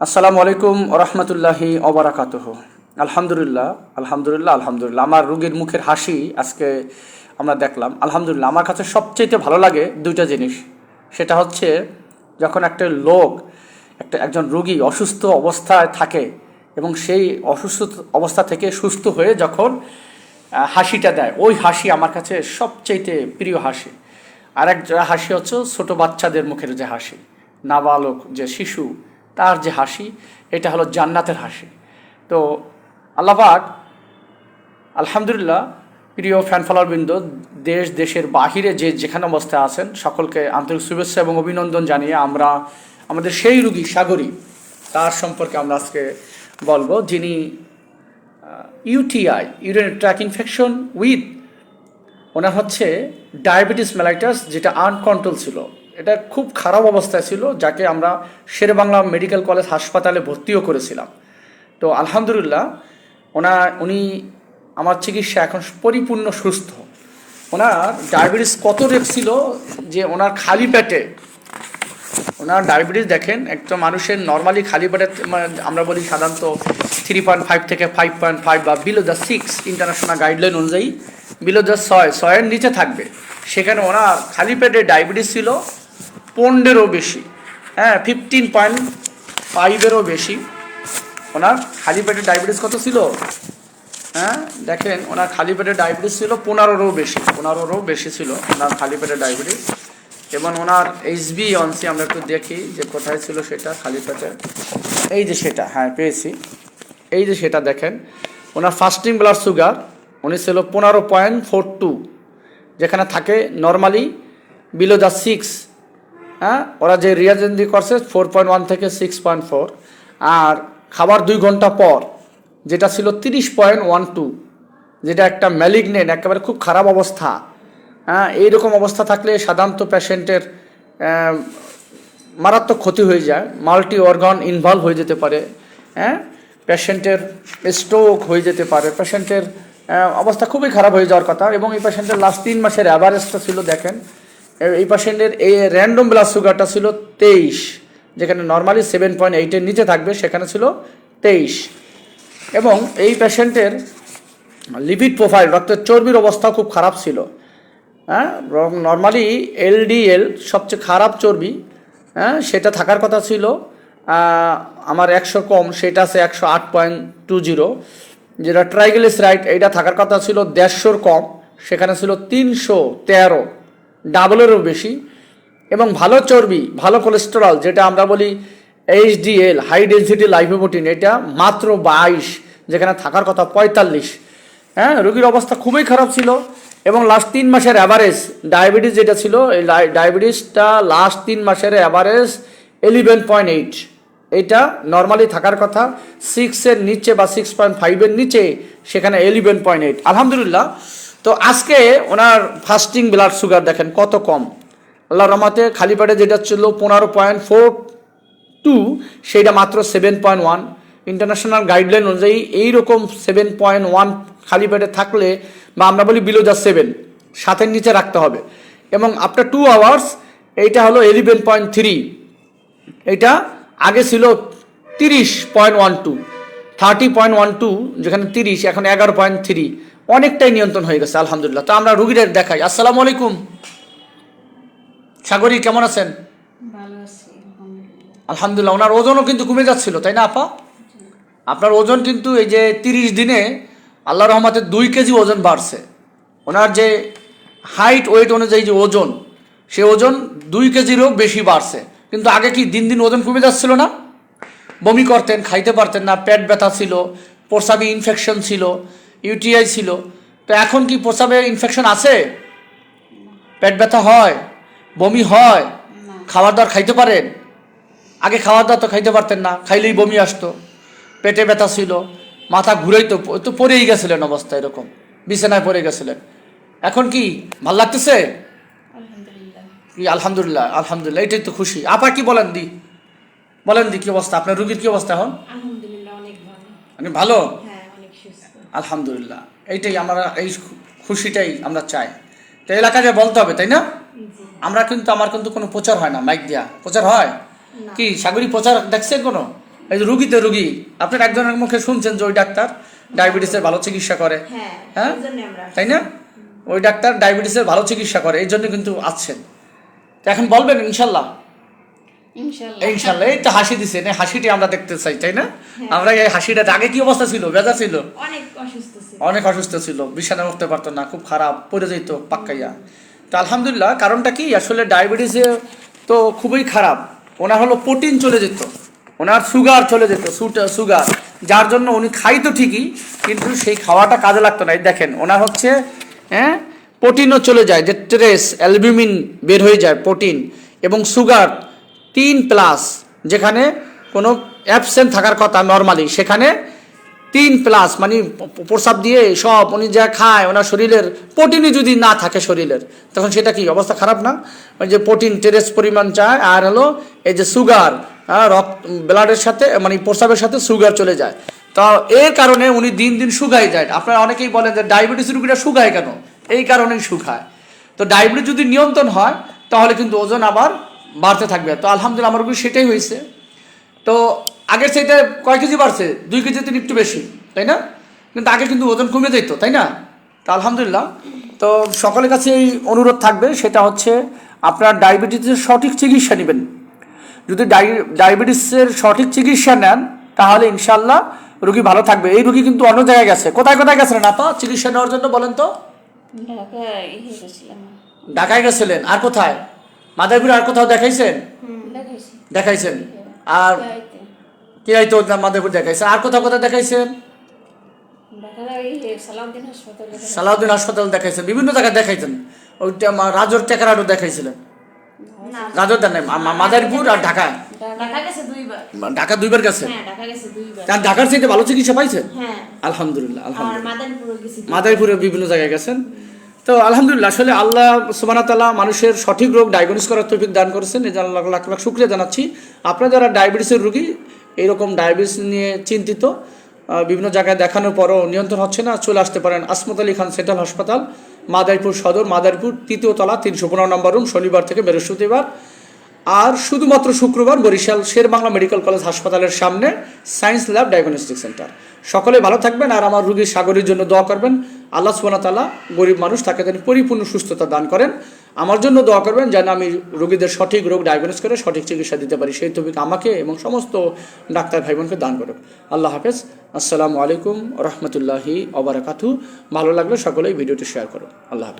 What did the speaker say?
আসসালামু আলাইকুম রহমতুল্লাহি ওবারাকাতুহ। আলহামদুলিল্লাহ আলহামদুলিল্লাহ আলহামদুলিল্লাহ। আমার রোগীর মুখের হাসি আজকে আমরা দেখলাম। আলহামদুলিল্লাহ। আমার কাছে সবচেয়ে ভালো লাগে দুইটা জিনিস। সেটা হচ্ছে যখন একটা লোক একজন রোগী অসুস্থ অবস্থায় থাকে এবং সেই অসুস্থ অবস্থা থেকে সুস্থ হয়ে যখন হাসিটা দেয়, ওই হাসি আমার কাছে সবচেয়ে প্রিয় হাসি। আর এক হাসি হচ্ছে ছোটো বাচ্চাদের মুখের যে হাসি, নাবালক যে শিশু, তার যে হাসি, এটা হলো জান্নাতের হাসি। তো আল্লাহ পাক আলহামদুলিল্লাহ। প্রিয় ফ্যান ফলোয়ারবৃন্দ, দেশ দেশের বাহিরে যেখানে অবস্থায় আছেন, সকলকে আন্তরিক শুভেচ্ছা এবং অভিনন্দন জানিয়ে আমরা আমাদের সেই রুগী সাগরী, তার সম্পর্কে আমরা আজকে বলবো, যিনি UTI, urinary tract infection with, ওনার হচ্ছে ডায়াবেটিস মেলাইটাস, যেটা আনকন্ট্রোল ছিল। এটা খুব খারাপ অবস্থায় ছিল, যাকে আমরা শেরেবাংলা মেডিকেল কলেজ হাসপাতালে ভর্তিও করেছিলাম। তো আলহামদুলিল্লাহ উনি আমার চিকিৎসা এখন পরিপূর্ণ সুস্থ। ওনার ডায়াবেটিস কত রেট ছিল যে ওনার খালি পেটে, ওনার ডায়াবেটিস দেখেন, একটা মানুষের নর্মালি খালি পেটে আমরা বলি সাধারণত 3.5 থেকে 5.5 বা বিলো দ্য 6 ইন্টারন্যাশনাল গাইডলাইন অনুযায়ী বিলো দ্য 6-6-এর নিচে থাকবে। সেখানে ওনার খালি পেটে ডায়াবেটিস ছিল 15-এরও বেশি, 15.5-এরও বেশি। ওনার খালি পেটে ডায়াবেটিস কত ছিল? দেখেন, ওনার খালি পেটে ডায়াবেটিস ছিল 15-এরও বেশি, 15-এরও বেশি ছিল ওনার খালি পেটে ডায়াবেটিস। এবং ওনার HbA1c আমরা একটু দেখি যে কোথায় ছিল সেটা খালি পেটে। এই যে সেটা, পেয়েছি। এই যে সেটা দেখেন, ওনার ফাস্টিং ব্লাড সুগার উনি ছিল 15.42, যেখানে থাকে নর্মালি বিলো দ্য 6। ওরা যে রিয়াজেন দিয়ে করছে 4.1 থেকে 6.4। আর খাবার 2 ঘন্টা পর যেটা ছিল 30.12, যেটা একটা ম্যালিগনেন্ট, একেবারে খুব খারাপ অবস্থা। এইরকম অবস্থা থাকলে সাধারণত পেশেন্টের মারাত্মক ক্ষতি হয়ে যায়, মাল্টি অর্গান ইনভলভ হয়ে যেতে পারে, পেশেন্টের স্ট্রোক হয়ে যেতে পারে, পেশেন্টের অবস্থা খুবই খারাপ হয়ে যাওয়ার কথা। এবং এই পেশেন্টের লাস্ট 3 মাসের অ্যাভারেজটা ছিল, দেখেন, এই পেশেন্টের এই র্যান্ডম ব্লাড সুগারটা ছিল 23, যেখানে নর্মালি 7.8-এর নিচে থাকবে, সেখানে ছিল 23। এবং এই পেশেন্টের লিপিড প্রোফাইল, রক্তের চর্বির অবস্থা খুব খারাপ ছিল। নর্মালি LDL সবচেয়ে খারাপ চর্বি, সেটা থাকার কথা ছিল আমার 100 কম, সেটা আছে 108.20। যেটা ট্রাইগ্লিসারাইড, এইটা থাকার কথা ছিল 150-র কম, সেখানে ছিল 313, ডাবলেরও বেশি। এবং ভালো চর্বি, ভালো কোলেস্টেরল, যেটা আমরা বলি HDL, হাই ডেনসিটি লাইপোপ্রোটিন, এটা মাত্র 22, যেখানে থাকার কথা 45। রোগীর অবস্থা খুবই খারাপ ছিল। এবং লাস্ট 3 মাসের অ্যাভারেজ ডায়াবেটিস যেটা ছিল, এই ডায়াবেটিসটা লাস্ট 3 মাসের অ্যাভারেজ 11.8। এটা নর্মালি থাকার কথা 6-এর নিচে বা 6.5-এর নিচে, সেখানে 11.8। আলহামদুলিল্লাহ। তো আজকে ওনার ফাস্টিং ব্লাড সুগার দেখেন কত কম। আল্লাহর রহমতে খালি পেটে যেটা ছিল 15.42, সেইটা মাত্র 7.1। ইন্টারন্যাশনাল গাইডলাইন অনুযায়ী এইরকম 7.1 খালি পেটে থাকলে, বা আমরা বলি বিলো দ্য 7, 7-এর নিচে রাখতে হবে। এবং আফটার 2 আওয়ার্স এইটা হলো 11.3। এটা আগে ছিল 30.12, 30.12, যেখানে 30, এখন 11.3, অনেকটাই নিয়ন্ত্রণ হয়ে গেছে আলহামদুলিল্লাহ। তো আমরা রুগীদের দেখাই। আসসালামু আলাইকুম সাগরী, কেমন আছেন? আলহামদুলিল্লাহ। ওনার ওজনও কিন্তু কমে যাচ্ছিল, তাই না আপা? আপনার ওজন কিন্তু এই যে 30 দিনে আল্লাহর রহমতে 2 কেজি ওজন বাড়ছে। ওনার যে হাইট ওয়েট অনুযায়ী যে ওজন, সে ওজন 2 কেজিরও বেশি বাড়ছে। কিন্তু আগে কি দিন দিন ওজন কমে যাচ্ছিল না? বমি করতেন, খাইতে পারতেন না, পেট ব্যথা ছিল, প্রস্রাবে ইনফেকশন ছিল, UTI ছিল। তো এখন কি প্রস্রাবে ইনফেকশন আছে? পেট ব্যথা হয়, বমি হয়, খাবার দাবার খাইতে পারেন? আগে খাবার দাবার তো খাইতে পারতেন না, খাইলেই বমি আসতো, পেটে ব্যথা ছিল, মাথা ঘুরাইতো, তো পড়েই গেছিলেন অবস্থা, এরকম বিছানায় পড়ে গেছিলেন। এখন কি ভাল লাগতেছে? কি আলহামদুলিল্লাহ আলহামদুলিল্লাহ, এটাই তো খুশি। আপা কি বলেন দি, কি অবস্থা আপনার রোগীর? কি অবস্থা এখন? আলহামদুলিল্লাহ, অনেক ভালো। অনেক ভালো, অনেক সুস্থ আলহামদুলিল্লাহ। এইটাই আমরা, এই খুশিটাই আমরা চাই। তো এলাকায় বলতে হবে, তাই না? আমার কিন্তু কোনো প্রচার হয় না, মাইক দিয়া প্রচার হয় কি? সাগরী প্রচার দেখছেন কোনো? এই যে রুগী আপনার একজনের মুখে শুনছেন যে ওই ডাক্তার ডায়াবেটিসের ভালো চিকিৎসা করে, হ্যাঁ তাই না? ওই ডাক্তার ডায়াবেটিসের ভালো চিকিৎসা করে, এই জন্য কিন্তু আসছেন। তো এখন বলবেন ইনশাল্লাহ? ইনশাল্লাহ। এই তো হাসি দিচ্ছেন, এই হাসিটি আমরা দেখতে চাই, তাই না? আমরা এই হাসিটা আগে কি অবস্থা ছিল? বেজা ছিল, অনেক অসুস্থ ছিল, বিছানায় উঠতে পারতো না, খুব খারাপ, পড়ে যেত পাক্কাইয়া। তো আলহামদুলিল্লাহ, কারণটা কি আসলে ডায়াবেটিসে তো খুবই খারাপ। ওনার হলো প্রোটিন চলে যেত, ওনার সুগার চলে যেত, সুগার, যার জন্য উনি খাইতো ঠিকই, কিন্তু সেই খাওয়াটা কাজে লাগতো না। এই দেখেন ওনার হচ্ছে প্রোটিনও চলে যায়, যে ট্রেস অ্যালবুমিন বের হয়ে যায়, প্রোটিন এবং সুগার 3+, যেখানে কোনো অ্যাবসেন্ট থাকার কথা নর্মালি, সেখানে 3+, মানে প্রস্রাব দিয়ে সব উনি যা খায়, ওনার শরীরের প্রোটিনই যদি না থাকে শরীরের, তখন সেটা কি অবস্থা খারাপ না? ওই যে প্রোটিন টেরেস পরিমাণ চায়, আর হলো এই যে সুগার, রক্ত ব্লাডের সাথে, মানে প্রস্রাবের সাথে সুগার চলে যায়। তো এর কারণে উনি দিন দিন শুকায় যায়। আপনারা অনেকেই বলেন যে ডায়াবেটিস রোগীরা শুকায় কেন? এই কারণেই শুকায়। তো ডায়াবেটিস যদি নিয়ন্ত্রণ হয় তাহলে কিন্তু ওজন আবার বাড়তে থাকবে। তো আলহামদুলিল্লাহ আমার রোগী সেটাই হয়েছে। তো আগের সেইটা কয় কেজি বাড়ছে? 2 কেজি থেকে একটু বেশি, তাই না? কিন্তু আগে কিন্তু ওজন কমে যেত, তাই না? তো আলহামদুলিল্লাহ। তো সকলের কাছে এই অনুরোধ থাকবে, সেটা হচ্ছে আপনার ডায়াবেটিসের সঠিক চিকিৎসা নেবেন। যদি ডায়াবেটিসের সঠিক চিকিৎসা নেন তাহলে ইনশাল্লাহ রোগী ভালো থাকবে। এই রোগী কিন্তু অন্য জায়গায় গেছে। কোথায় গেছিলেন আপা চিকিৎসা নেওয়ার জন্য বলেন তো? ঢাকায় গেছিলেন। আর কোথায়? মাদারীপুরে আর কোথাও দেখাইছেন? দেখাইছেন। আর কি হয়তো মাদারীপুর দেখাইছেন, আর কোথাও দেখাইছেন? সালাউদ্দিন হাসপাতাল দেখাইছেন, বিভিন্ন জায়গায় দেখাইছেন। ওইটা রাজর টেকারাডো দেখাইছিলেন? রাজর দেন নাই, মাদারীপুর আর ঢাকা। ঢাকা 2বার গেছে। তার ঢাকার চাইতে ভালো চিকিৎসা পাইছেন? আলহামদুলিল্লাহ। আলহামদুলিল্লাহ, মাদারীপুরে বিভিন্ন জায়গায় গেছেন। তো আলহামদুলিল্লাহ, আসলে আল্লাহ সুবহানাহু ওয়া তাআলা মানুষের সঠিক রোগ ডায়াগনোস করার তৌফিক দান করেছেন, এই জন্য লাখ লাখ শুকরিয়া জানাচ্ছি। আপনারা যারা ডায়াবেটিসের রোগী, এইরকম ডায়াবেটিস নিয়ে চিন্তিত, বিভিন্ন জায়গায় দেখানোর পরও নিয়ন্ত্রণ হচ্ছে না, চলে আসতে পারেন আসমত আলী খান সেন্ট্রাল হাসপাতাল, মাদারীপুর সদর, মাদারীপুর 3য় তলা, 315 নম্বর রুম, শনিবার থেকে বৃহস্পতিবার। আর শুধুমাত্র শুক্রবার বরিশাল শেরবাংলা মেডিকেল কলেজ হাসপাতালের সামনে সায়েন্স ল্যাব ডায়াগনস্টিক সেন্টার। সকলে ভালো থাকবেন, আর আমার রোগীর সাগরের জন্য দোয়া করবেন। আল্লাহ সুবহানাহু ওয়া তাআলা গরিব মানুষ, তাকে যেন পরিপূর্ণ সুস্থতা দান করেন। আমার জন্য দোয়া করবেন যেন আমি রোগীদের সঠিক রোগ ডায়াগনোস করে সঠিক চিকিৎসা দিতে পারি, সেই তৌফিক আমাকে এবং সমস্ত ডাক্তার ভাই বোনকে দান করুন। আল্লাহ হাফেজ। আসসালামু আলাইকুম রহমতুল্লাহি ওয়া বারাকাতুহু। ভালো লাগলে সকলেই ভিডিওটি শেয়ার করুন। আল্লাহ হাফেজ।